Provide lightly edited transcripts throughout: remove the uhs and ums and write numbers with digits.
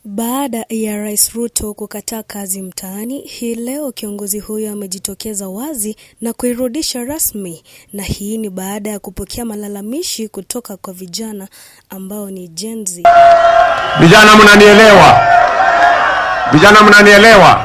Baada ya Rais Ruto kukataa kazi mtaani, hii leo kiongozi huyo amejitokeza wazi na kuirudisha rasmi, na hii ni baada ya kupokea malalamishi kutoka kwa vijana ambao ni Gen Z. Vijana mnanielewa? Vijana mnanielewa?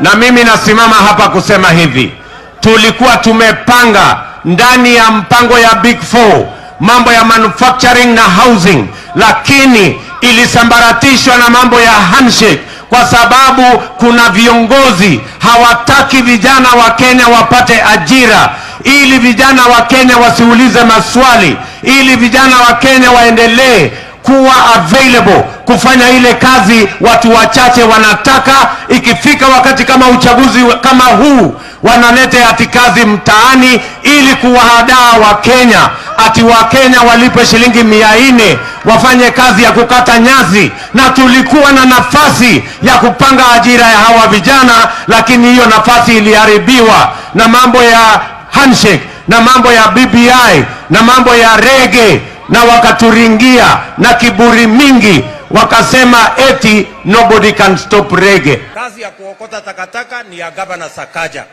Na mimi nasimama hapa kusema hivi, tulikuwa tumepanga ndani ya mpango ya Big Four mambo ya manufacturing na housing, lakini ilisambaratishwa na mambo ya handshake kwa sababu kuna viongozi hawataki vijana wa Kenya wapate ajira, ili vijana wa Kenya wasiulize maswali, ili vijana wa Kenya waendelee kuwa available kufanya ile kazi watu wachache wanataka. Ikifika wakati kama uchaguzi kama huu, wanalete ati kazi mtaani ili kuwahadaa wa Kenya, ati wa Kenya walipe shilingi 400 wafanye kazi ya kukata nyasi. Na tulikuwa na nafasi ya kupanga ajira ya hawa vijana, lakini hiyo nafasi iliharibiwa na mambo ya handshake na mambo ya BBI na mambo ya rege, na wakaturingia na kiburi mingi, wakasema eti nobody can stop rege. Kazi ya kuokota takataka ni ya Gavana Sakaja.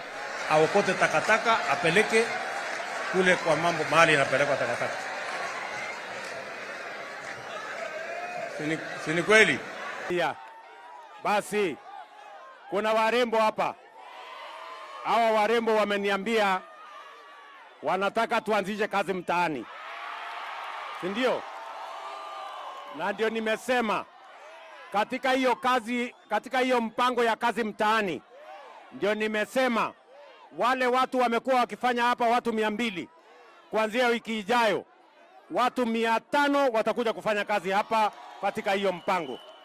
Aokote takataka apeleke kule kwa mambo mahali inapelekwa takataka. Sini kweli? Yeah. Basi kuna warembo hapa. Hawa warembo wameniambia wanataka tuanzishe kazi mtaani. Sindio? Na ndio nimesema katika hiyo mpango ya kazi mtaani, ndio nimesema wale watu wamekuwa wakifanya hapa watu 200, kuanzia wiki ijayo watu 500 watakuja kufanya kazi hapa katika hiyo mpango.